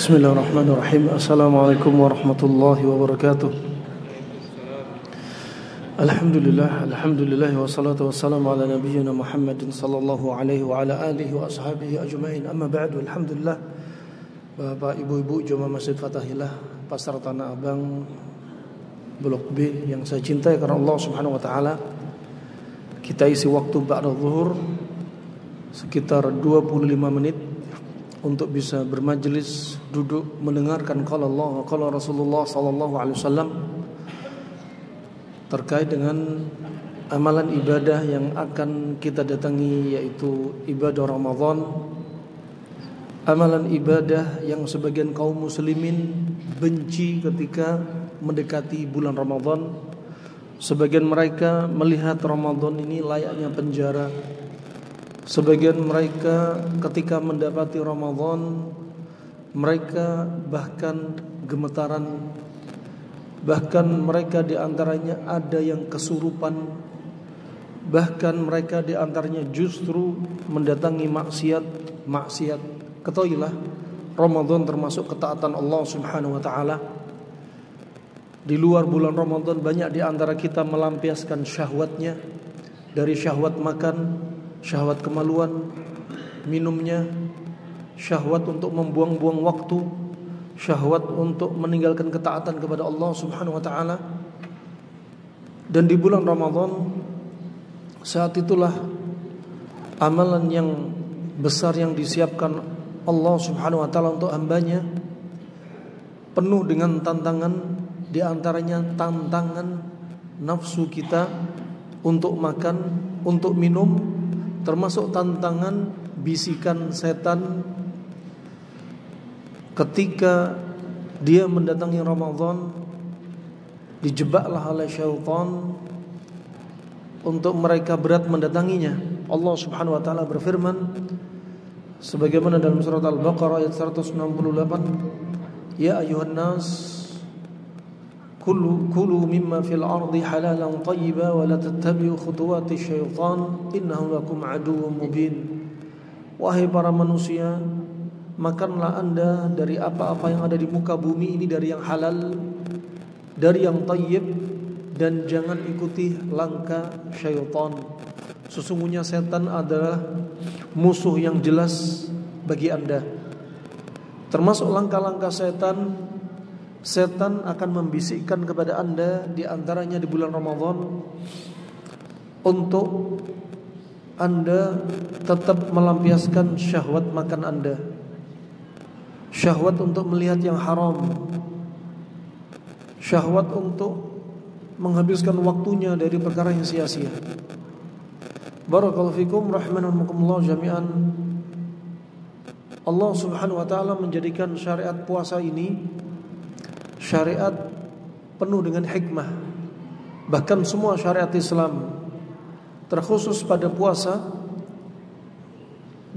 Bismillahirrahmanirrahim. Assalamualaikum warahmatullahi wabarakatuh. Alhamdulillah wassalatu wassalamu ala nabiyyina Muhammadin sallallahu alaihi wa ala alihi wa ashabihi ajma'in. Amma ba'du. Alhamdulillah, Bapak, Ibu-ibu jemaah Masjid Fathahillah Pasar Tanah Abang Blok B yang saya cintai karena Allah Subhanahu wa taala. Kita isi waktu ba'da zuhur sekitar 25 menit untuk bisa bermajelis, duduk mendengarkan qala Allah wa qala Rasulullah sallallahu alaihi wasallam terkait dengan amalan ibadah yang akan kita datangi, yaitu ibadah Ramadan. Amalan ibadah yang sebagian kaum muslimin benci ketika mendekati bulan Ramadan. Sebagian mereka melihat Ramadan ini layaknya penjara. Sebagian mereka ketika mendapati Ramadan, mereka bahkan gemetaran. Bahkan mereka diantaranya ada yang kesurupan. Bahkan mereka diantaranya justru mendatangi maksiat. Ketahuilah, Ramadan termasuk ketaatan Allah Subhanahu wa taala. Di luar bulan Ramadan banyak di antara kita melampiaskan syahwatnya, dari syahwat makan, syahwat kemaluan, minumnya, syahwat untuk membuang-buang waktu, syahwat untuk meninggalkan ketaatan kepada Allah Subhanahu wa taala. Dan di bulan Ramadan, saat itulah amalan yang besar yang disiapkan Allah Subhanahu wa taala untuk hambanya, penuh dengan tantangan, di antaranya tantangan nafsu kita untuk makan, untuk minum, termasuk tantangan bisikan setan ketika dia mendatangi Ramadan. Dijebaklah oleh syaitan untuk mereka berat mendatanginya. Allah Subhanahu wa taala berfirman sebagaimana dalam surat Al-Baqarah ayat 168, ya ayuhan nas kulu mimma fil ardi halalan tayyiba wa la tattabi'u khutuwati syaitan innahu lakum aduwwum mubin. Wahai para manusia, makanlah anda dari apa-apa yang ada di muka bumi ini, dari yang halal, dari yang tayyib, dan jangan ikuti langkah syaitan. Sesungguhnya setan adalah musuh yang jelas bagi anda. Termasuk langkah-langkah setan akan membisikkan kepada anda, di antaranya di bulan Ramadan, untuk anda tetap melampiaskan syahwat makan anda, syahwat untuk melihat yang haram, syahwat untuk menghabiskan waktunya dari perkara yang sia-sia. Barakallahu fikum rahimakumullah jami'an. Allah Subhanahu wa taala menjadikan syariat puasa ini syariat penuh dengan hikmah. Bahkan semua syariat Islam, terkhusus pada puasa,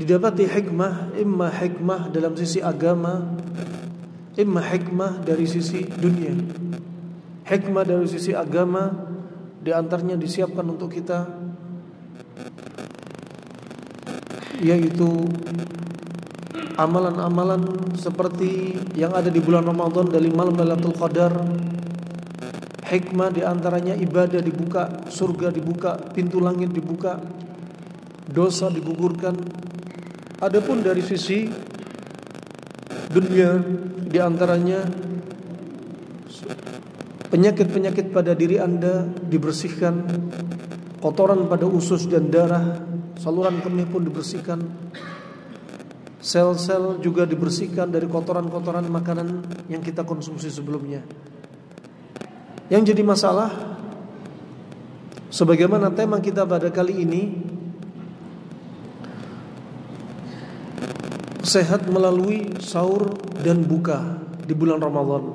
didapati hikmah, imma hikmah dalam sisi agama, imma hikmah dari sisi dunia. Hikmah dari sisi agama di antaranya disiapkan untuk kita, yaitu amalan-amalan seperti yang ada di bulan Ramadan dari malam Lailatul Qadar. Hikmah di antaranya ibadah dibuka, surga dibuka, pintu langit dibuka, dosa digugurkan. Adapun dari sisi dunia, di antaranya penyakit-penyakit pada diri anda dibersihkan, kotoran pada usus dan darah, saluran kemih pun dibersihkan, sel-sel juga dibersihkan dari kotoran-kotoran makanan yang kita konsumsi sebelumnya. Yang jadi masalah, sebagaimana tema kita pada kali ini, sehat melalui sahur dan buka di bulan Ramadan.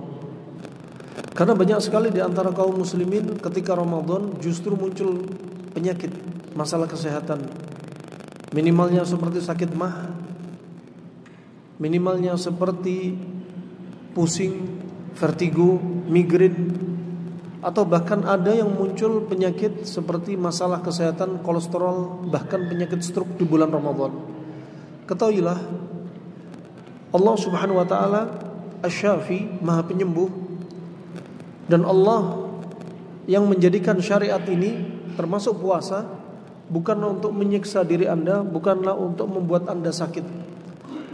Karena banyak sekali di antara kaum muslimin ketika Ramadan justru muncul penyakit, masalah kesehatan. Minimalnya seperti sakit mah, minimalnya seperti pusing, vertigo, migrain, atau bahkan ada yang muncul penyakit seperti masalah kesehatan, kolesterol, bahkan penyakit stroke di bulan Ramadan. Ketahuilah, Allah Subhanahu wa taala Asy-Syafi, Maha Penyembuh, dan Allah yang menjadikan syariat ini termasuk puasa bukanlah untuk menyiksa diri Anda, bukanlah untuk membuat Anda sakit,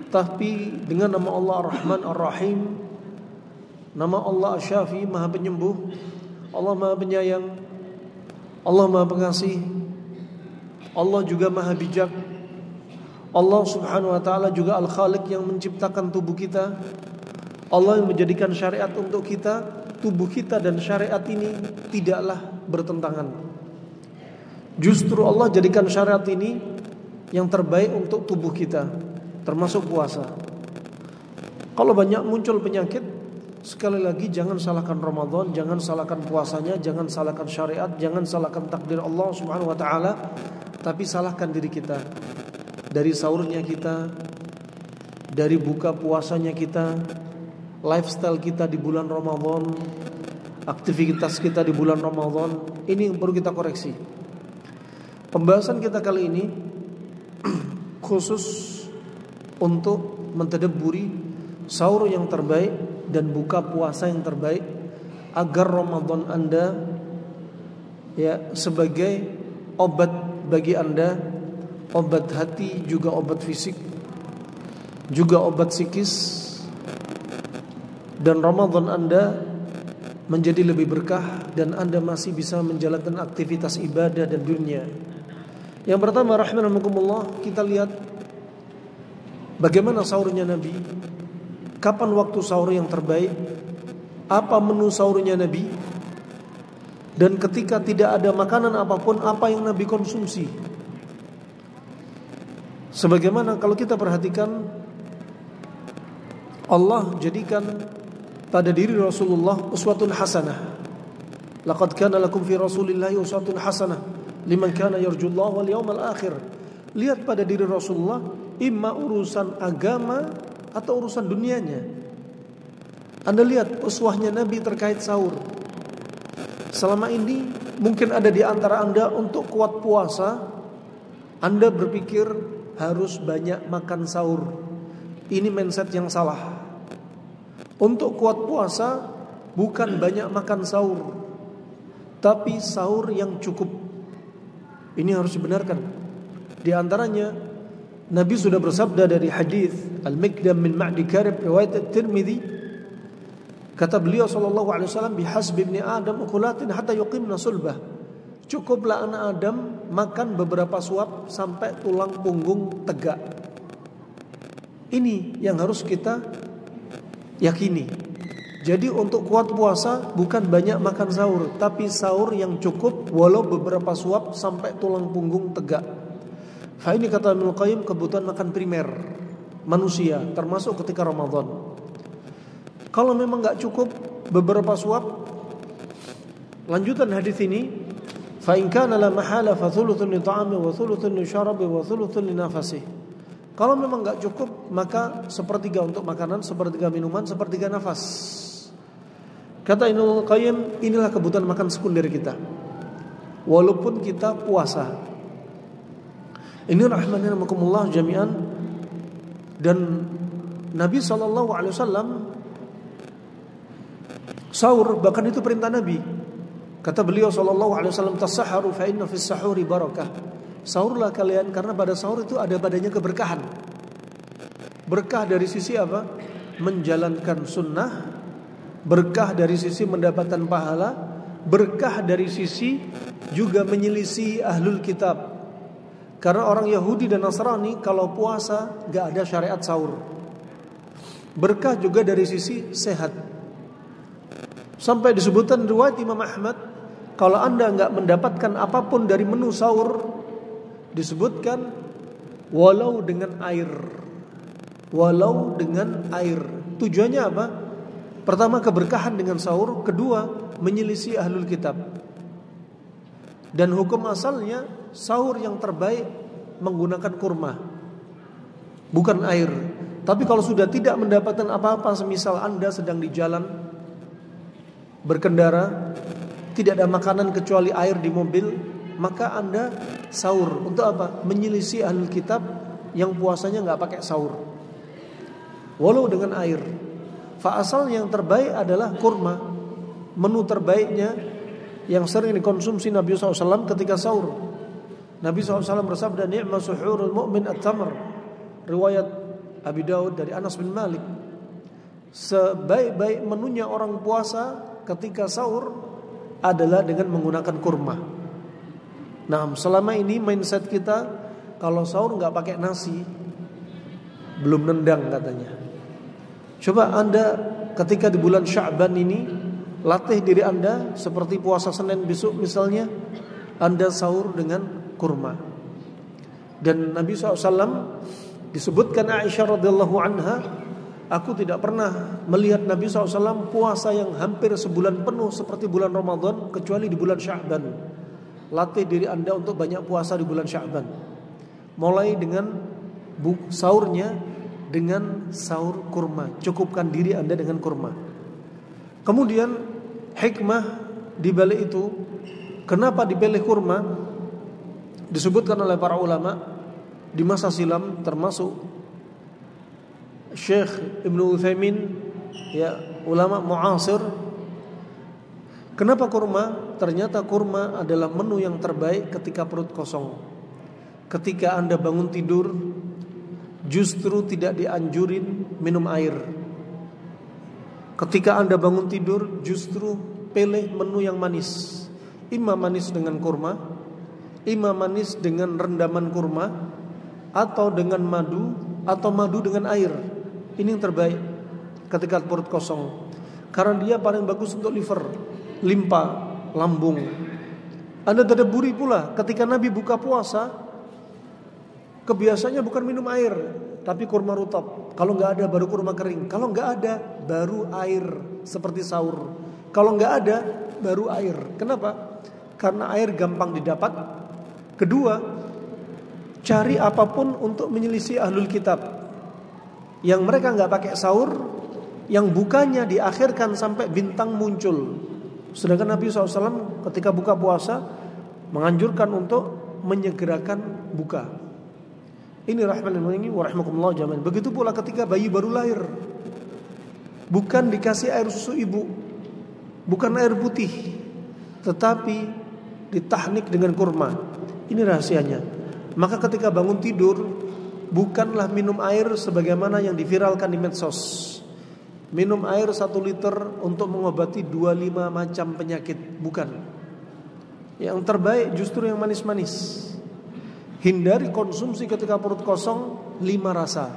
tapi dengan nama Allah Ar-Rahman Ar-Rahim, nama Allah Asy-Syafi, Maha Penyembuh, Allah Maha Penyayang, Allah Maha Pengasih, Allah juga Maha Bijak. Allah Subhanahu wa taala juga Al-Khaliq yang menciptakan tubuh kita. Allah yang menjadikan syariat untuk kita. Tubuh kita dan syariat ini tidaklah bertentangan. Justru Allah jadikan syariat ini yang terbaik untuk tubuh kita, termasuk puasa. Kalau banyak muncul penyakit, sekali lagi jangan salahkan Ramadan, jangan salahkan puasanya, jangan salahkan syariat, jangan salahkan takdir Allah Subhanahu wa taala, tapi salahkan diri kita. Dari sahurnya kita, dari buka puasanya kita, lifestyle kita di bulan Ramadan, aktivitas kita di bulan Ramadan, ini yang perlu kita koreksi. Pembahasan kita kali ini khusus untuk mentadabburi sahur yang terbaik dan buka puasa yang terbaik, agar Ramadan Anda ya sebagai obat bagi Anda, obat hati juga obat fisik, juga obat psikis, dan Ramadan Anda menjadi lebih berkah dan Anda masih bisa menjalankan aktivitas ibadah dan dunia. Yang pertama, rahimakumullah, kita lihat bagaimana sahurnya Nabi, kapan waktu sahur yang terbaik, apa menu sahurnya Nabi, dan ketika tidak ada makanan apapun, apa yang Nabi konsumsi. Sebagaimana kalau kita perhatikan, Allah jadikan pada diri Rasulullah uswatun hasanah. Laqad kana lakum fi Rasulillahi uswatun hasanah liman kana yarjullaha wal yawmal akhir. Lihat pada diri Rasulullah, imma urusan agama atau urusan dunianya. Anda lihat uswahnya Nabi terkait sahur. Selama ini mungkin ada di antara Anda untuk kuat puasa, Anda berpikir harus banyak makan sahur. Ini mindset yang salah. Untuk kuat puasa bukan banyak makan sahur, tapi sahur yang cukup. Ini harus dibenarkan. Di antaranya Nabi sudah bersabda dari hadis Al-Mikdam min Ma'di Karib riwayat At-Tirmidzi, kata beliau sallallahu alaihi wasallam, bihasbi ibni Adam ukulatin hatta yuqimna sulbah. Cukuplah anak Adam makan beberapa suap sampai tulang punggung tegak. Ini yang harus kita yakini. Jadi untuk kuat puasa bukan banyak makan sahur, tapi sahur yang cukup walau beberapa suap sampai tulang punggung tegak. Fa ini kata Ibnu Qayyim kebutuhan makan primer manusia termasuk ketika Ramadan. Kalau memang enggak cukup beberapa suap, lanjutan hadis ini, fa in kana la mahala fa thuluthun li ta'ami wa thuluthun li syarabi wa thuluthun li nafasi. Kalau memang enggak cukup, maka sepertiga untuk makanan, sepertiga minuman, sepertiga nafas. Kata Ibnu Qayyim, inilah kebutuhan makan sekunder kita walaupun kita puasa. Ini rahimakumullah jami'an. Dan Nabi SAW sahur, bahkan itu perintah Nabi. Kata beliau SAW, tasahharu fa inna fis sahuri barakah. Sahurlah kalian karena pada sahur itu ada padanya keberkahan. Berkah dari sisi apa? Menjalankan sunnah, berkah dari sisi mendapatkan pahala, berkah dari sisi juga menyelisih ahlul kitab. Karena orang Yahudi dan Nasrani kalau puasa gak ada syariat sahur. Berkah juga dari sisi sehat. Sampai disebutkan riwayat Imam Ahmad, kalau Anda gak mendapatkan apapun dari menu sahur, disebutkan walau dengan air. Walau dengan air. Tujuannya apa? Pertama, keberkahan dengan sahur. Kedua, menyelisih ahlul kitab. Dan hukum asalnya sahur yang terbaik menggunakan kurma, bukan air. Tapi kalau sudah tidak mendapatkan apa-apa, semisal Anda sedang di jalan berkendara, tidak ada makanan kecuali air di mobil, maka Anda sahur. Untuk apa? Menyelisih ahlul kitab yang puasanya gak pakai sahur. walau dengan air. Fa asal yang terbaik adalah kurma. Menu terbaiknya yang sering dikonsumsi Nabi SAW ketika sahur. Nabi SAW bersabda, ni'ma suhurul mu'min at-tamr. Riwayat Abi Daud dari Anas bin Malik. Sebaik-baik menunya orang puasa ketika sahur adalah dengan menggunakan kurma. Nah, selama ini mindset kita kalau sahur nggak pakai nasi, belum nendang katanya. Coba Anda ketika di bulan Sya'ban ini latih diri Anda seperti puasa Senin besok misalnya, Anda sahur dengan kurma. Dan Nabi SAW disebutkan Aisyah radhiyallahu anha, aku tidak pernah melihat Nabi SAW puasa yang hampir sebulan penuh seperti bulan Ramadan kecuali di bulan Sya'ban. Latih diri Anda untuk banyak puasa di bulan Sya'ban. Mulai dengan sahurnya dengan sahur kurma. Cukupkan diri Anda dengan kurma. Kemudian hikmah di balik itu, kenapa dipilih kurma? Disebutkan oleh para ulama di masa silam, termasuk Syekh Ibnu Utsaimin, ya, ulama muasir. Kenapa kurma? Ternyata kurma adalah menu yang terbaik ketika perut kosong. Ketika Anda bangun tidur, justru tidak dianjurin minum air. Ketika Anda bangun tidur, justru pilih menu yang manis. Ima manis dengan kurma, ima manis dengan rendaman kurma, atau dengan madu, atau madu dengan air. Ini yang terbaik ketika perut kosong, karena dia paling bagus untuk liver, limpa, lambung. Anda tadaburi pula ketika Nabi buka puasa, kebiasaannya bukan minum air, tapi kurma rutab. Kalau nggak ada baru kurma kering. Kalau nggak ada baru air seperti sahur. Kalau nggak ada baru air. Kenapa? Karena air gampang didapat. Kedua, cari apapun untuk menyelisih ahlul kitab yang mereka nggak pakai sahur, yang bukanya diakhirkan sampai bintang muncul. Sedangkan Nabi SAW ketika buka puasa menganjurkan untuk menyegerakan buka. Ini rahmatullahi wa rahmakumullah jami'an. Begitu pula ketika bayi baru lahir, bukan dikasih air susu ibu, bukan air putih, tetapi ditahnik dengan kurma. Ini rahasianya. Maka ketika bangun tidur, bukanlah minum air sebagaimana yang diviralkan di medsos. Minum air 1 liter untuk mengobati 25 macam penyakit. Bukan. Yang terbaik justru yang manis-manis. Hindari konsumsi ketika perut kosong 5 rasa.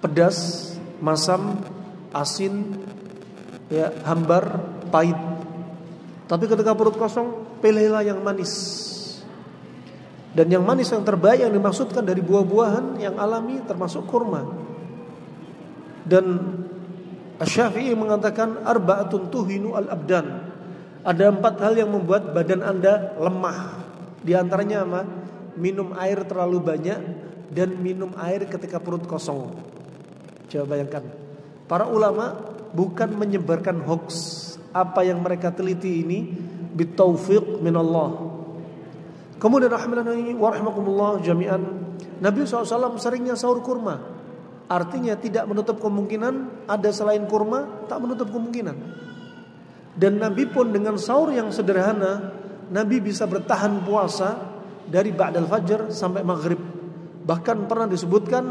Pedas, masam, asin, ya, hambar, pahit. Tapi ketika perut kosong, pilihlah yang manis. Dan yang manis yang terbaik yang dimaksudkan dari buah-buahan yang alami termasuk kurma. Dan Asy-Syafi'i mengatakan arba'atun tuhinu al-abdan. Ada 4 hal yang membuat badan Anda lemah. Di antaranya apa? Minum air terlalu banyak dan minum air ketika perut kosong. Coba bayangkan. Para ulama bukan menyebarkan hoax. Apa yang mereka teliti ini bitaufiq minallah. Kemudian rahmatullahi wa rahmakumullah jami'an, Nabi SAW seringnya sahur kurma. Artinya tidak menutup kemungkinan ada selain kurma, tak menutup kemungkinan. Dan Nabi pun dengan sahur yang sederhana, Nabi bisa bertahan puasa dari ba'dal fajr sampai maghrib. Bahkan pernah disebutkan,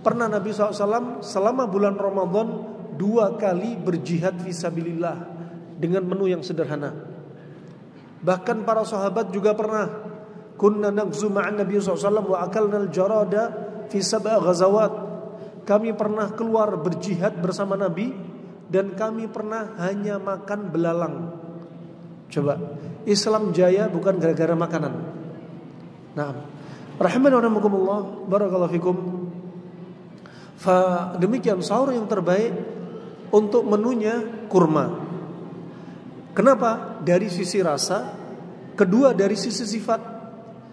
pernah Nabi SAW selama bulan Ramadan 2 kali berjihad fisabilillah dengan menu yang sederhana. Bahkan para sahabat juga pernah, kunna nagzu ma'an Nabi SAW wa akalna al-jarada fi 7 ghazawat. Kami pernah keluar berjihad bersama Nabi dan kami pernah hanya makan belalang. Coba, Islam jaya bukan gara-gara makanan. Nah, rahimanallah, barakallahu fikum. Demikian sahur yang terbaik untuk menunya kurma. Kenapa? Dari sisi rasa, kedua dari sisi sifat.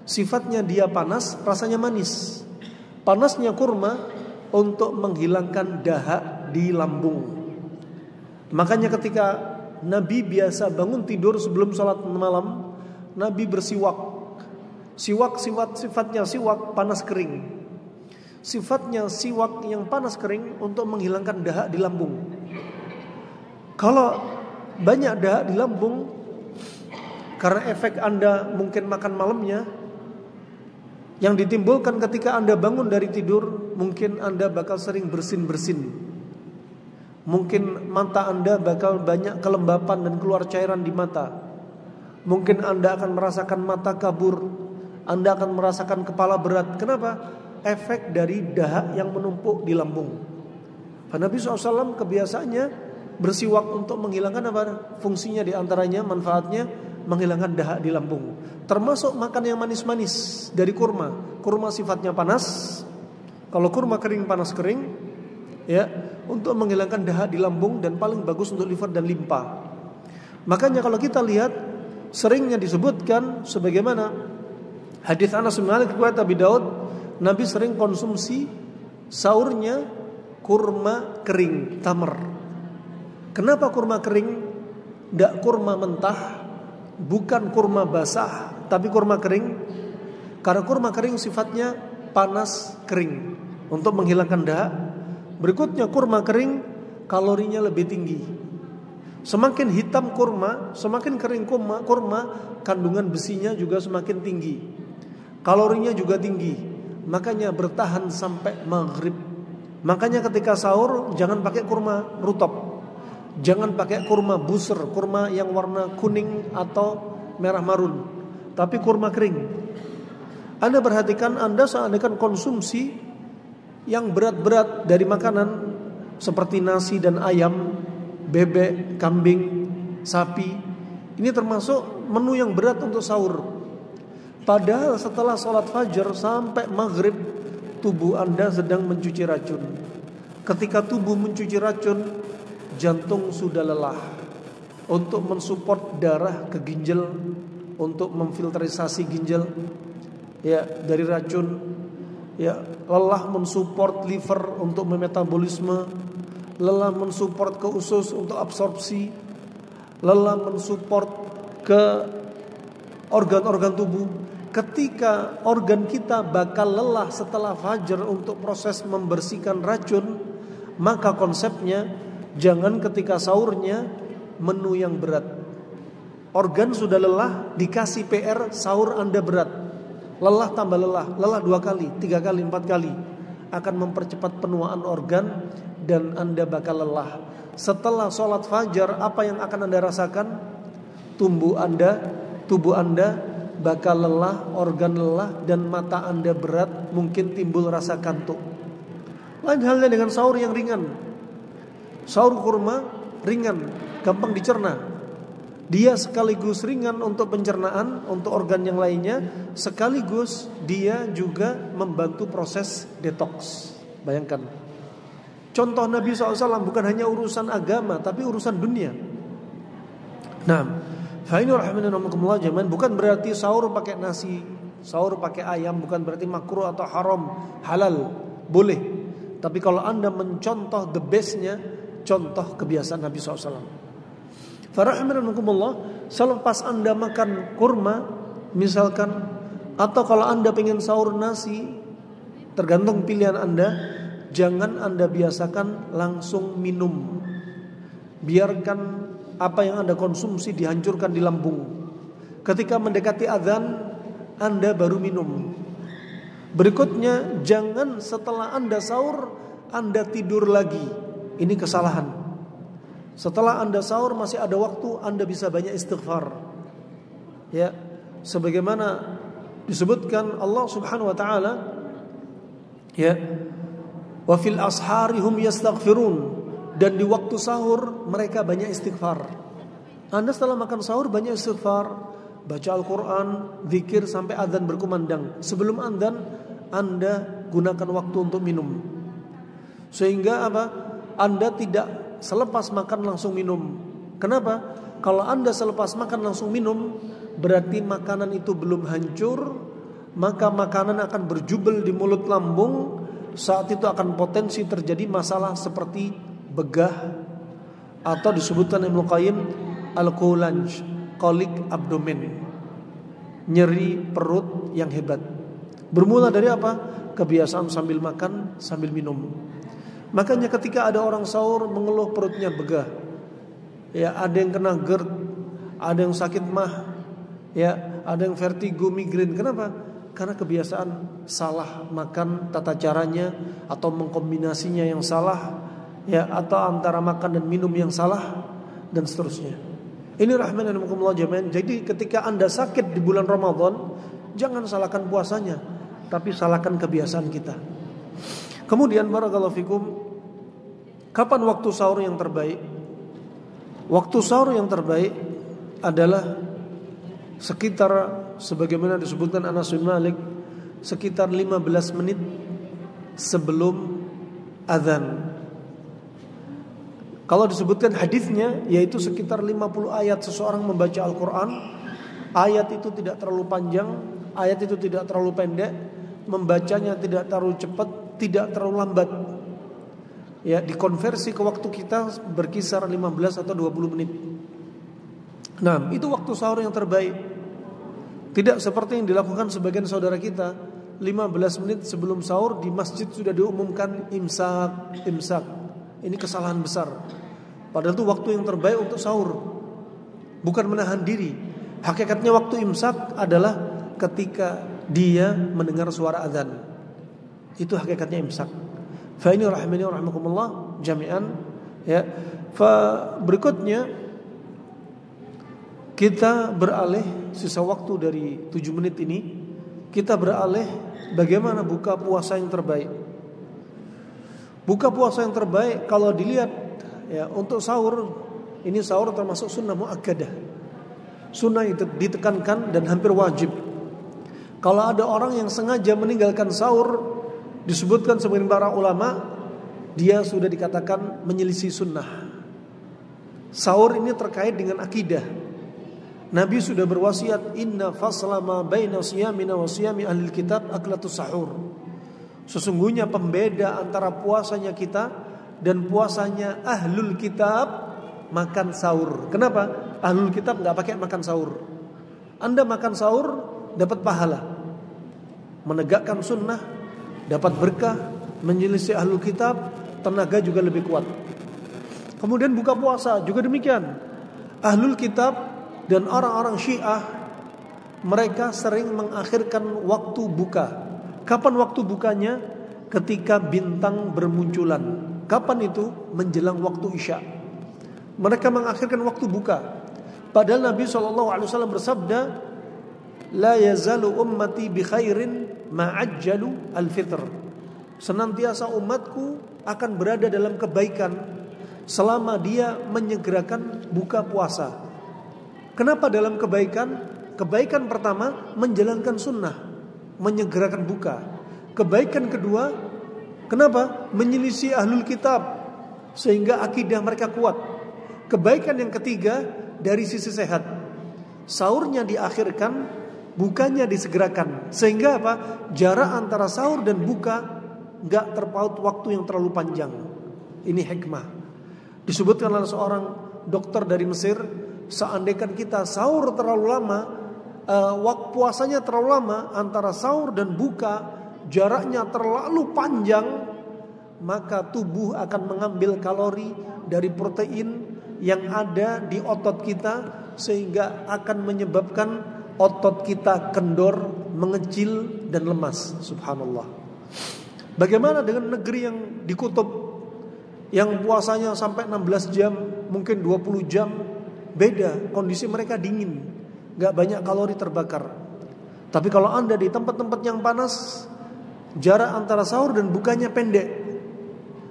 Sifatnya dia panas, rasanya manis. Panasnya kurma untuk menghilangkan dahak di lambung. Makanya ketika Nabi biasa bangun tidur sebelum salat malam, Nabi bersiwak. Siwak sifatnya siwak panas kering. sifatnya siwak yang panas kering untuk menghilangkan dahak di lambung. Kalau banyak dahak di lambung karena efek Anda mungkin makan malamnya, yang ditimbulkan ketika Anda bangun dari tidur, mungkin Anda bakal sering bersin-bersin. Mungkin mata Anda bakal banyak kelembapan dan keluar cairan di mata. Mungkin Anda akan merasakan mata kabur, Anda akan merasakan kepala berat. Kenapa? Efek dari dahak yang menumpuk di lambung. Nabi SAW kebiasaannya bersiwak untuk menghilangkan apa? Fungsinya diantaranya, manfaatnya menghilangkan dahak di lambung. Termasuk makan yang manis-manis dari kurma. Kurma sifatnya panas. Kalau kurma kering, panas kering, ya, untuk menghilangkan dahak di lambung dan paling bagus untuk liver dan limpa. Makanya kalau kita lihat seringnya disebutkan sebagaimana hadis Anas bin Malik riwayat Abi Daud, Nabi sering konsumsi sahurnya kurma kering, tamar. Kenapa kurma kering? Tidak kurma mentah, bukan kurma basah, tapi kurma kering. Karena kurma kering sifatnya panas kering untuk menghilangkan dahak. Berikutnya kurma kering kalorinya lebih tinggi. Semakin hitam kurma, semakin kering kurma, kandungan besinya juga semakin tinggi. Kalorinya juga tinggi. Makanya bertahan sampai maghrib. Makanya ketika sahur jangan pakai kurma rutop, jangan pakai kurma busur, kurma yang warna kuning atau merah marun, tapi kurma kering. Anda perhatikan, Anda seandainya konsumsi yang berat-berat dari makanan seperti nasi dan ayam, bebek, kambing, sapi, ini termasuk menu yang berat untuk sahur. Padahal setelah sholat fajar sampai maghrib, tubuh Anda sedang mencuci racun. Ketika tubuh mencuci racun, jantung sudah lelah untuk mensupport darah ke ginjal, untuk memfilterisasi ginjal, ya, dari racun. Ya, lelah mensupport liver untuk memetabolisme, lelah mensupport ke usus untuk absorpsi, lelah mensupport ke organ-organ tubuh. Ketika organ kita bakal lelah setelah fajar untuk proses membersihkan racun, maka konsepnya jangan ketika sahurnya menu yang berat. Organ sudah lelah, dikasih PR sahur Anda berat. Lelah tambah lelah, lelah 2 kali, 3 kali, 4 kali, akan mempercepat penuaan organ dan Anda bakal lelah. Setelah sholat fajar, apa yang akan Anda rasakan? Tubuh Anda bakal lelah, organ lelah, dan mata Anda berat, mungkin timbul rasa kantuk. Lain halnya dengan sahur yang ringan. Sahur kurma ringan, gampang dicerna. Dia sekaligus ringan untuk pencernaan, untuk organ yang lainnya, sekaligus dia juga membantu proses detox. Bayangkan. Contoh Nabi SAW bukan hanya urusan agama, tapi urusan dunia. Nah, bukan berarti sahur pakai nasi, sahur pakai ayam, bukan berarti makruh atau haram, halal, boleh. Tapi kalau Anda mencontoh the bestnya, contoh kebiasaan Nabi SAW. Selepas Anda makan kurma, misalkan, atau kalau Anda pengen sahur nasi, tergantung pilihan Anda, jangan Anda biasakan langsung minum. Biarkan apa yang Anda konsumsi dihancurkan di lambung. Ketika mendekati azan, Anda baru minum. Berikutnya, jangan setelah Anda sahur Anda tidur lagi. Ini kesalahan. Setelah Anda sahur masih ada waktu, Anda bisa banyak istighfar. Ya, sebagaimana disebutkan Allah Subhanahu wa taala, ya, wa fil ashari hum yastaghfirun. Dan di waktu sahur mereka banyak istighfar. Anda setelah makan sahur banyak istighfar, baca Al-Quran, zikir sampai adzan berkumandang. Sebelum adzan Anda gunakan waktu untuk minum. Sehingga apa? Anda tidak selepas makan langsung minum. Kenapa? Kalau Anda selepas makan langsung minum, berarti makanan itu belum hancur, maka makanan akan berjubel di mulut lambung. Saat itu akan potensi terjadi masalah seperti begah, atau disebutkan Ibnu Qayyim al-qulanj, kolik abdomen, nyeri perut yang hebat. Bermula dari apa? kebiasaan sambil makan, sambil minum. Makanya ketika ada orang sahur mengeluh perutnya begah, ya ada yang kena GERD, ada yang sakit mah, ya ada yang vertigo, migrain. Kenapa? Karena kebiasaan salah makan, tata caranya atau mengkombinasinya yang salah, ya atau antara makan dan minum yang salah dan seterusnya. Ini rahman dan rahimakumullah jami'an. Jadi ketika Anda sakit di bulan Ramadan, jangan salahkan puasanya, tapi salahkan kebiasaan kita. Kemudian barakallahu fikum, kapan waktu sahur yang terbaik? Waktu sahur yang terbaik adalah sekitar sebagaimana disebutkan Anas bin Malik, sekitar 15 menit sebelum azan. Kalau disebutkan hadisnya, yaitu sekitar 50 ayat seseorang membaca Al-Quran. Ayat itu tidak terlalu panjang, ayat itu tidak terlalu pendek, membacanya tidak terlalu cepat, tidak terlalu lambat. Ya, dikonversi ke waktu kita berkisar 15 atau 20 menit. Nah, itu waktu sahur yang terbaik. Tidak seperti yang dilakukan sebagian saudara kita, 15 menit sebelum sahur di masjid sudah diumumkan imsak. Ini kesalahan besar. Padahal itu waktu yang terbaik untuk sahur, bukan menahan diri. Hakikatnya waktu imsak adalah ketika dia mendengar suara azan. Itu hakikatnya imsak. Fa ini rahimani wa rahimakumullah jami'an, ya. Fa berikutnya kita beralih sisa waktu dari 7 menit ini, kita beralih bagaimana buka puasa yang terbaik. Buka puasa yang terbaik kalau dilihat, ya, untuk sahur, ini sahur termasuk sunnah muakkadah. Sunnah itu ditekankan dan hampir wajib. Kalau ada orang yang sengaja meninggalkan sahur, disebutkan sebagian para ulama, dia sudah dikatakan menyelisih sunnah. Sahur ini terkait dengan akidah. Nabi sudah berwasiat, inna fasla ma baina siyamina wa siyami ahlil kitab aklatus sahur. Sesungguhnya pembeda antara puasanya kita dan puasanya ahlul kitab makan sahur. Kenapa? Ahlul kitab gak pakai makan sahur. Anda makan sahur dapat pahala, menegakkan sunnah, dapat berkah, menyelisih ahlul kitab, tenaga juga lebih kuat. Kemudian buka puasa juga demikian. Ahlul kitab dan orang-orang Syiah, mereka sering mengakhirkan waktu buka. Kapan waktu bukanya? Ketika bintang bermunculan. Kapan itu? Menjelang waktu Isya. Mereka mengakhirkan waktu buka. Padahal Nabi SAW bersabda, la yazalu ummati bi khairin ma'ajjalu al-fitr. Senantiasa umatku akan berada dalam kebaikan selama dia menyegerakan buka puasa. Kenapa dalam kebaikan? Kebaikan pertama menjalankan sunnah, menyegerakan buka. Kebaikan kedua, kenapa? Menyelisih ahlul kitab sehingga akidah mereka kuat. Kebaikan yang ketiga dari sisi sehat, sahurnya diakhirkan, bukanya disegerakan, sehingga apa? Jarak antara sahur dan buka gak terpaut waktu yang terlalu panjang. Ini hikmah. Disebutkan oleh seorang dokter dari Mesir, seandainya kita sahur terlalu lama, waktu puasanya terlalu lama, antara sahur dan buka jaraknya terlalu panjang, maka tubuh akan mengambil kalori dari protein yang ada di otot kita, sehingga akan menyebabkan otot kita kendor, mengecil dan lemas. Subhanallah. Bagaimana dengan negeri yang di kutub, yang puasanya sampai 16 jam, mungkin 20 jam? Beda, kondisi mereka dingin, gak banyak kalori terbakar. Tapi kalau Anda di tempat-tempat yang panas, jarak antara sahur dan bukanya pendek.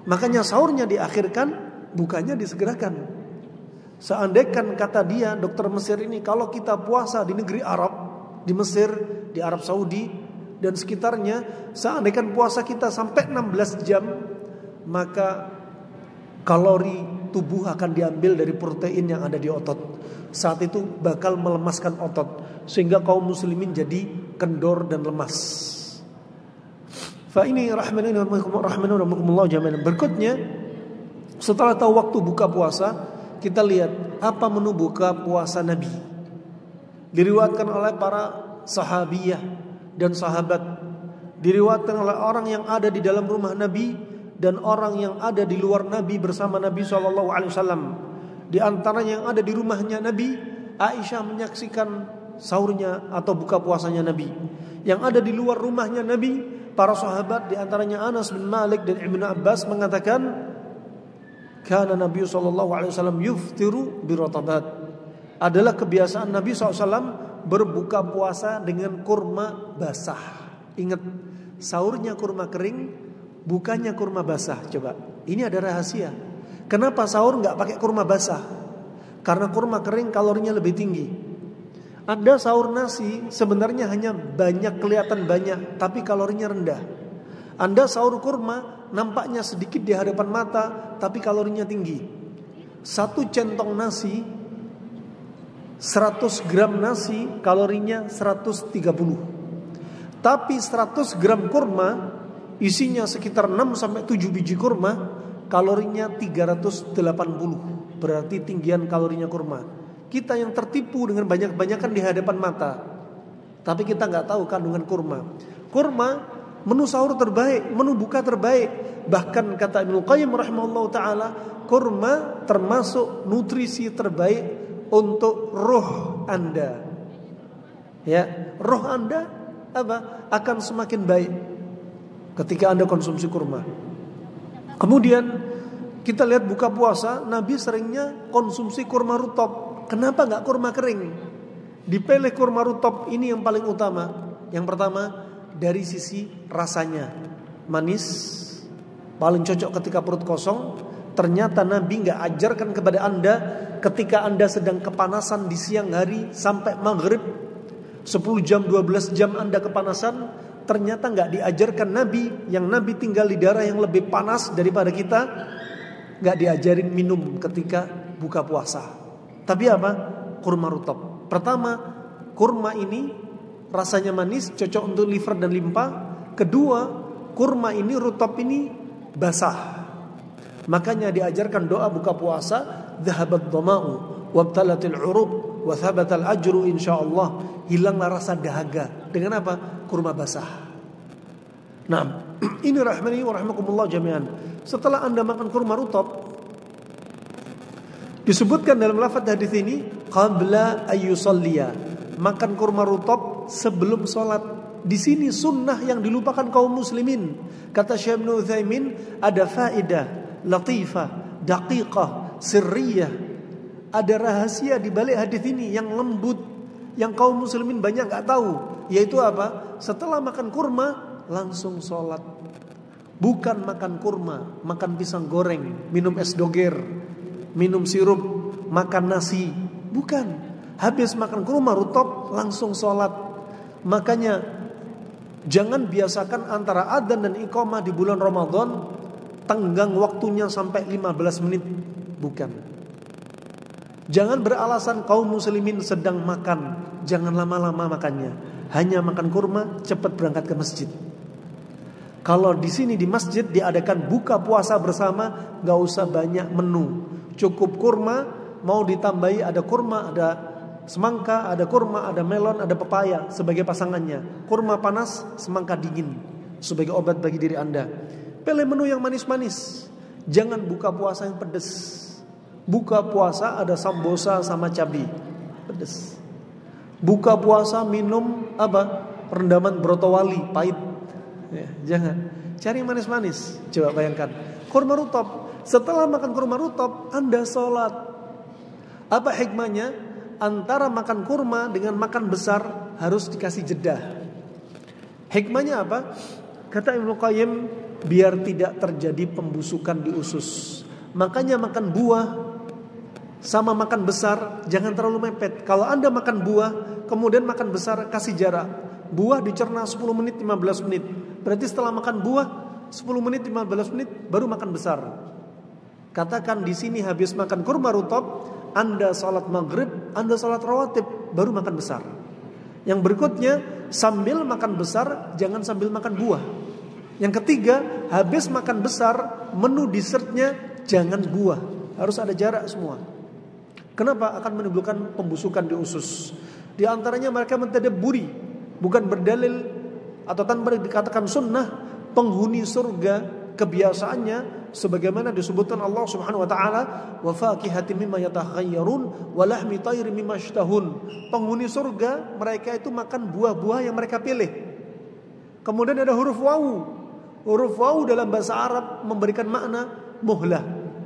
Makanya sahurnya diakhirkan, bukanya disegerakan. Seandainya kata dia, dokter Mesir ini, kalau kita puasa di negeri Arab, di Mesir, di Arab Saudi dan sekitarnya, seandainya puasa kita sampai 16 jam, maka kalori tubuh akan diambil dari protein yang ada di otot. Saat itu bakal melemaskan otot, sehingga kaum muslimin jadi kendor dan lemas. Fa ini rahmanullah jami'an. Berikutnya, setelah tahu waktu buka puasa, kita lihat apa menu buka puasa Nabi. Diriwayatkan oleh para sahabiyah dan sahabat diriwayatkan oleh orang yang ada di dalam rumah Nabi dan orang yang ada di luar Nabi bersama Nabi SAW. Di antaranya yang ada di rumahnya Nabi, Aisyah menyaksikan sahurnya atau buka puasanya Nabi. Yang ada di luar rumahnya Nabi, para sahabat di antaranya Anas bin Malik dan Ibnu Abbas mengatakan, kana Nabi SAW yuftiru biratabat. Adalah kebiasaan Nabi SAW berbuka puasa dengan kurma basah. Ingat, sahurnya kurma kering, bukannya kurma basah. Coba, ini ada rahasia. Kenapa sahur nggak pakai kurma basah? Karena kurma kering kalorinya lebih tinggi. Anda sahur nasi sebenarnya hanya kelihatan banyak, tapi kalorinya rendah. Anda sahur kurma nampaknya sedikit di hadapan mata, tapi kalorinya tinggi. 1 centong nasi, 100 gram nasi, kalorinya 130. Tapi 100 gram kurma, isinya sekitar 6-7 biji kurma, kalorinya 380. Berarti tinggian kalorinya kurma. Kita yang tertipu dengan banyak-banyakan di hadapan mata, tapi kita nggak tahu kandungan kurma. Kurma menu sahur terbaik, menu buka terbaik. Bahkan kata Ibnu Qayyim rahimahullah ta'ala, kurma termasuk nutrisi terbaik untuk roh Anda. Ya, roh Anda akan semakin baik ketika Anda konsumsi kurma. Kemudian kita lihat buka puasa, Nabi seringnya konsumsi kurma rutop. Kenapa nggak kurma kering? Dipilih kurma rutop ini yang paling utama. Yang pertama, dari sisi rasanya manis, paling cocok ketika perut kosong. Ternyata Nabi nggak ajarkan kepada Anda ketika Anda sedang kepanasan di siang hari sampai maghrib 10 jam 12 jam Anda kepanasan. Ternyata nggak diajarkan Nabi, yang Nabi tinggal di daerah yang lebih panas daripada kita, nggak diajarin minum ketika buka puasa. Tapi apa? Kurma rutop. Pertama, kurma ini rasanya manis, cocok untuk liver dan limpa. Kedua, kurma ini rutop ini basah. Makanya diajarkan doa buka puasa, dhahabat dhama'u wabtalatil uruq wa thabatal ajru insyaallah. Hilanglah rasa dahaga. Dengan apa? Kurma basah. Nah, ini rahmani wa rahmakumullah jami'an. Setelah Anda makan kurma rutop, disebutkan dalam lafaz hadis ini, qabla ayyusalliya, makan kurma rutop sebelum sholat. Di sini sunnah yang dilupakan kaum muslimin. Kata Syekh Ibnu Utsaimin, ada faedah latifah, daqiqah, sirriyah. Ada rahasia di balik hadis ini yang lembut, yang kaum muslimin banyak enggak tahu, yaitu apa? Setelah makan kurma langsung sholat. Bukan makan kurma, makan pisang goreng, minum es doger, minum sirup, makan nasi. Bukan. Habis makan kurma rutop langsung sholat. Makanya jangan biasakan antara adzan dan iqamah di bulan Ramadan tenggang waktunya sampai 15 menit. Bukan. Jangan beralasan kaum muslimin sedang makan, jangan lama-lama makannya. Hanya makan kurma, cepat berangkat ke masjid. Kalau di sini di masjid diadakan buka puasa bersama, gak usah banyak menu. Cukup kurma, mau ditambahi ada kurma, ada semangka, ada kurma, ada melon, ada pepaya sebagai pasangannya. Kurma panas, semangka dingin sebagai obat bagi diri Anda. Pilih menu yang manis-manis. Jangan buka puasa yang pedas. Buka puasa ada sambosa sama cabai, pedas. Buka puasa minum apa? Rendaman brotowali, pahit. Ya, jangan. Cari manis-manis. Coba bayangkan. Kurma rutop. Setelah makan kurma rutop, Anda sholat. Apa hikmahnya? Antara makan kurma dengan makan besar harus dikasih jeda. Hikmahnya apa? Kata Ibnu Qayyim, biar tidak terjadi pembusukan di usus. Makanya makan buah sama makan besar jangan terlalu mepet. Kalau Anda makan buah kemudian makan besar, kasih jarak. Buah dicerna 10 menit 15 menit. Berarti setelah makan buah 10 menit 15 menit baru makan besar. Katakan di sini habis makan kurma rutop, Anda salat maghrib, Anda salat rawatib, baru makan besar. Yang berikutnya sambil makan besar jangan sambil makan buah. Yang ketiga, habis makan besar menu dessertnya jangan buah, harus ada jarak semua. Kenapa? Akan menimbulkan pembusukan di usus. Di antaranya mereka mentadabburi, bukan berdalil atau tanpa dikatakan sunnah, penghuni surga kebiasaannya sebagaimana disebutkan Allah Subhanahu wa taala, wa fakihatin mimma yatakhayyarun wa lahmi tayrin mimma yashtahun. Penghuni surga mereka itu makan buah-buah yang mereka pilih. Kemudian ada huruf wawu. Huruf wawu dalam bahasa Arab memberikan makna muhlah,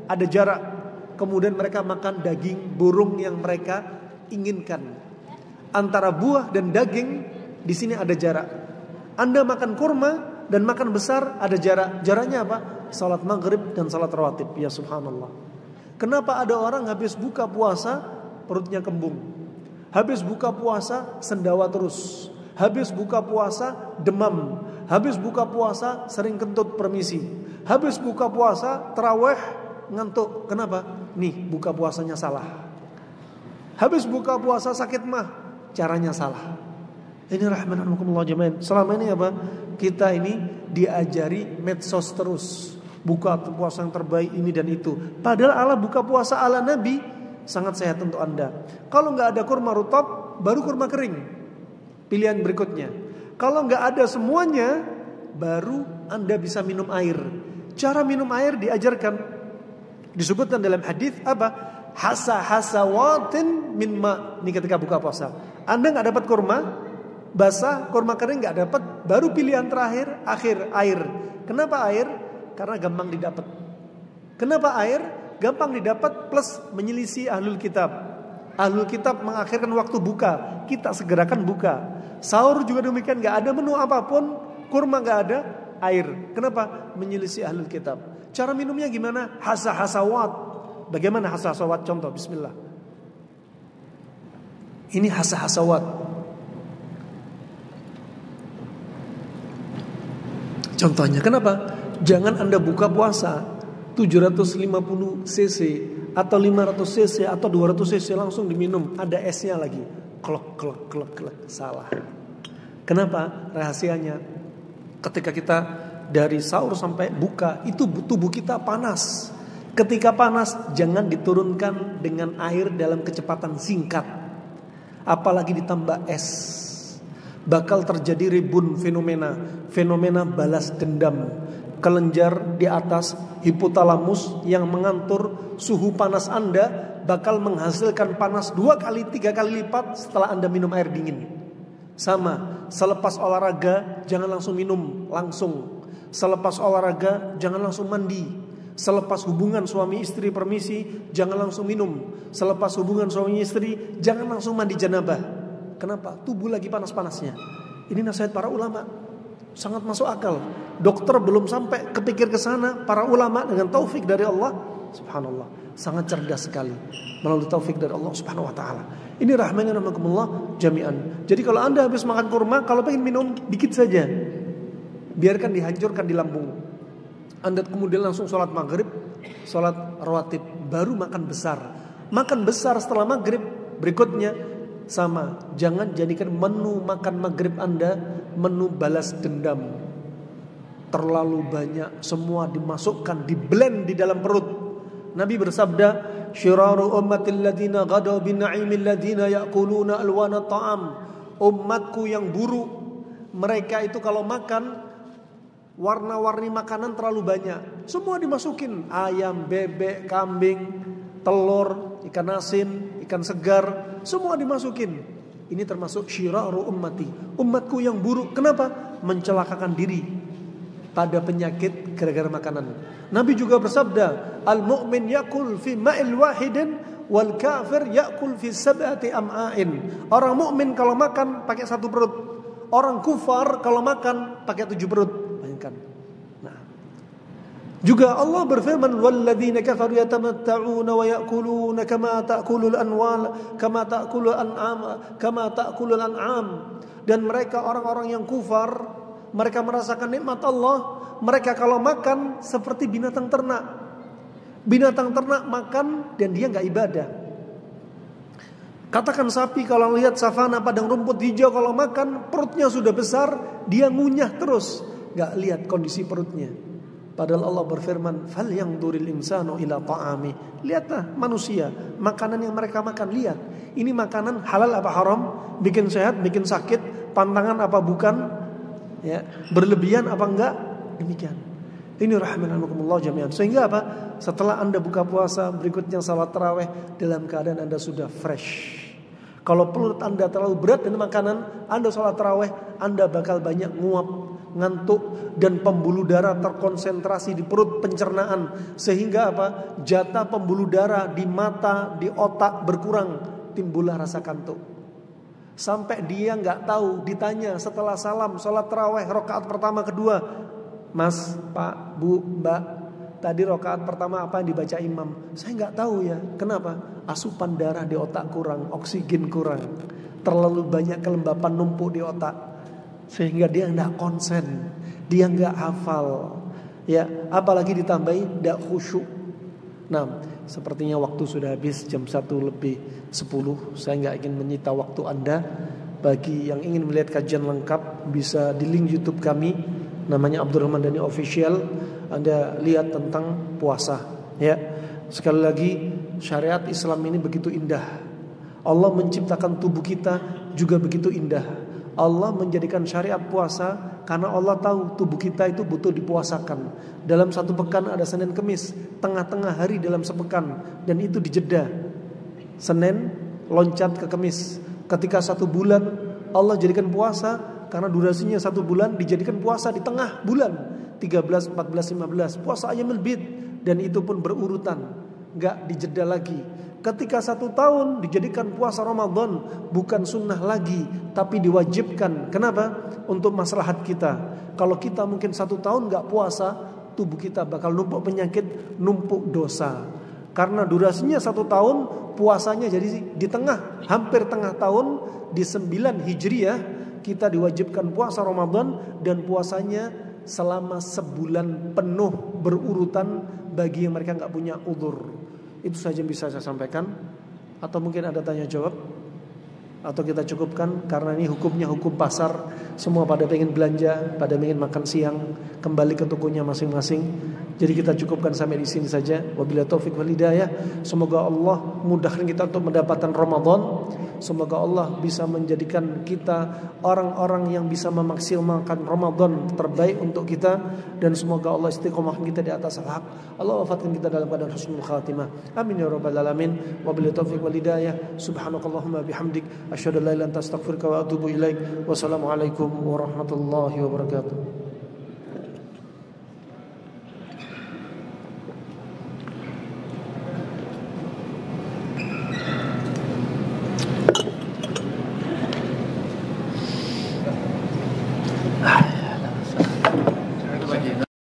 ada jarak. Kemudian mereka makan daging burung yang mereka inginkan. Antara buah dan daging di sini ada jarak. Anda makan kurma dan makan besar ada jarak. Jaraknya apa? Salat maghrib dan salat rawatib. Ya subhanallah. Kenapa ada orang habis buka puasa perutnya kembung, habis buka puasa sendawa terus, habis buka puasa demam, habis buka puasa sering kentut permisi, habis buka puasa tarawih ngantuk. Kenapa? Nih buka puasanya salah. Habis buka puasa sakit mah, caranya salah. Ini rahmanakumullah jemaah. Selama ini apa? Kita ini diajari medsos terus. Buka puasa yang terbaik ini dan itu. Padahal Allah buka puasa ala Nabi sangat sehat untuk Anda. Kalau nggak ada kurma rutab, baru kurma kering. Pilihan berikutnya. Kalau nggak ada semuanya, baru Anda bisa minum air. Cara minum air diajarkan. Disebutkan dalam hadis apa? Hasawatin min ma. Ini ketika buka puasa. Anda nggak dapat kurma basah, kurma kering nggak dapat, baru pilihan terakhir air. Kenapa air? Karena gampang didapat. Kenapa air? Gampang didapat plus menyelisih ahlul kitab. Ahlul kitab mengakhirkan waktu buka, kita segerakan buka. Sahur juga demikian, nggak ada menu apapun, kurma nggak ada, air. Kenapa? Menyelisih ahlul kitab. Cara minumnya gimana? Hasawat. Bagaimana hasawat? Contoh, bismillah. Ini hasawat. Contohnya, kenapa? Jangan Anda buka puasa 750 cc atau 500 cc atau 200 cc langsung diminum, ada esnya lagi. Klek. Salah. Kenapa? Rahasianya ketika kita dari sahur sampai buka itu tubuh kita panas. Ketika panas jangan diturunkan dengan air dalam kecepatan singkat. Apalagi ditambah es. Bakal terjadi ribun fenomena balas dendam. Kelenjar di atas hipotalamus yang mengatur suhu panas Anda bakal menghasilkan panas 2 kali 3 kali lipat setelah Anda minum air dingin. Sama, selepas olahraga jangan langsung minum langsung. Selepas olahraga jangan langsung mandi. Selepas hubungan suami istri permisi jangan langsung minum. Selepas hubungan suami istri jangan langsung mandi janabah. Kenapa? Tubuh lagi panas-panasnya. Ini nasihat para ulama. Sangat masuk akal. Dokter belum sampai kepikir ke sana, para ulama dengan taufik dari Allah, subhanallah, sangat cerdas sekali melalui taufik dari Allah Subhanahu wa taala. Ini rahmanya rahimakumullah jami'an. Jadi kalau Anda habis makan kurma, kalau pengen minum dikit saja. Biarkan dihancurkan di lambung. Anda kemudian langsung sholat maghrib, sholat rawatib, baru makan besar. Makan besar setelah maghrib berikutnya sama. Jangan jadikan menu makan maghrib Anda menu balas dendam. Terlalu banyak, semua dimasukkan, diblend di dalam perut. Nabi bersabda, "Syiraru ummatil ladina ghadaw bin na'imil ladina ya'kuluna alwana ta'am." Umatku yang buruk, mereka itu kalau makan warna-warni makanan terlalu banyak. Semua dimasukin, ayam, bebek, kambing, telur, ikan asin, ikan segar, semua dimasukin. Ini termasuk syiraru ummati, umatku yang buruk. Kenapa? Mencelakakan diri pada penyakit gara-gara makanan. Nabi juga bersabda, al-mu'min yakul fi ma'il wahidin wal kafir yakul fi sab'ati am'ain. Orang mukmin kalau makan pakai 1 perut. Orang kufar kalau makan pakai 7 perut. Bayangkan. Nah. Juga Allah berfirman, walladzina kafaru yatamatta'una wa ya'kuluna kama ta'kulul anwal kama ta'kulul an'am. Dan mereka orang-orang yang kufar, mereka merasakan nikmat Allah, mereka kalau makan seperti binatang ternak. Binatang ternak makan dan dia enggak ibadah. Katakan sapi kalau lihat savana padang rumput hijau, kalau makan perutnya sudah besar, dia ngunyah terus, enggak lihat kondisi perutnya. Padahal Allah berfirman, "Fal yanzuril insanu ila ta'ami." Lihatlah manusia, makanan yang mereka makan, lihat. Ini makanan halal apa haram? Bikin sehat, bikin sakit, pantangan apa bukan? Ya, berlebihan apa enggak? Demikian. Ini rahimankumullah jami'an. Sehingga apa? Setelah Anda buka puasa, berikutnya salat tarawih dalam keadaan Anda sudah fresh. Kalau perut Anda terlalu berat dengan makanan, Anda salat tarawih, Anda bakal banyak nguap, ngantuk, dan pembuluh darah terkonsentrasi di perut pencernaan. Sehingga apa? Jatah pembuluh darah di mata, di otak berkurang, timbullah rasa kantuk. Sampai dia nggak tahu, ditanya setelah salam salat tarawih rakaat pertama kedua, Mas, Pak, Bu, Mbak, tadi rakaat pertama apa yang dibaca imam? Saya nggak tahu ya. Kenapa? Asupan darah di otak kurang, oksigen kurang, terlalu banyak kelembapan numpuk di otak, sehingga dia nggak konsen, dia nggak hafal. Ya, apalagi ditambahi nggak khusyuk. Nah, sepertinya waktu sudah habis, jam 1:10. Saya nggak ingin menyita waktu Anda. Bagi yang ingin melihat kajian lengkap, bisa di link YouTube kami, namanya Abdurrahman Dhani Official. Anda lihat tentang puasa. Ya, sekali lagi syariat Islam ini begitu indah. Allah menciptakan tubuh kita juga begitu indah. Allah menjadikan syariat puasa karena Allah tahu tubuh kita itu butuh dipuasakan. Dalam satu pekan ada Senin Kemis, tengah-tengah hari dalam sepekan, dan itu dijeda. Senin loncat ke Kemis. Ketika 1 bulan Allah jadikan puasa, karena durasinya 1 bulan, dijadikan puasa di tengah bulan 13, 14, 15. Puasa Ayyamul Bid, dan itu pun berurutan, gak dijeda lagi. Ketika 1 tahun dijadikan puasa Ramadan, bukan sunnah lagi, tapi diwajibkan. Kenapa? Untuk maslahat kita. Kalau kita mungkin 1 tahun gak puasa, tubuh kita bakal numpuk penyakit, numpuk dosa. Karena durasinya 1 tahun, puasanya jadi di tengah, hampir tengah tahun, di 9 Hijriah, kita diwajibkan puasa Ramadan, dan puasanya selama sebulan penuh berurutan bagi yang mereka gak punya udzur. Itu saja yang bisa saya sampaikan. Atau mungkin ada tanya jawab, atau kita cukupkan karena ini hukumnya hukum pasar. Semua pada pengen belanja, pada pengen makan siang, kembali ke tokonya masing-masing. Jadi kita cukupkan sampai di sini saja. Wabillahi taufik wal hidayah. Semoga Allah mudahkan kita untuk mendapatkan Ramadan. Semoga Allah bisa menjadikan kita orang-orang yang bisa memaksimalkan Ramadan terbaik untuk kita, dan semoga Allah istiqomahkan kita di atas al-haq. Allah wafatkan kita dalam keadaan husnul khatimah. Amin ya rabbal alamin. Wabillahi taufik wal hidayah. Subhanakallahumma bihamdik, asyhadu an la ilaha illa anta astaghfiruka wa atubu ilaik. Wassalamualaikum warahmatullahi wabarakatuh.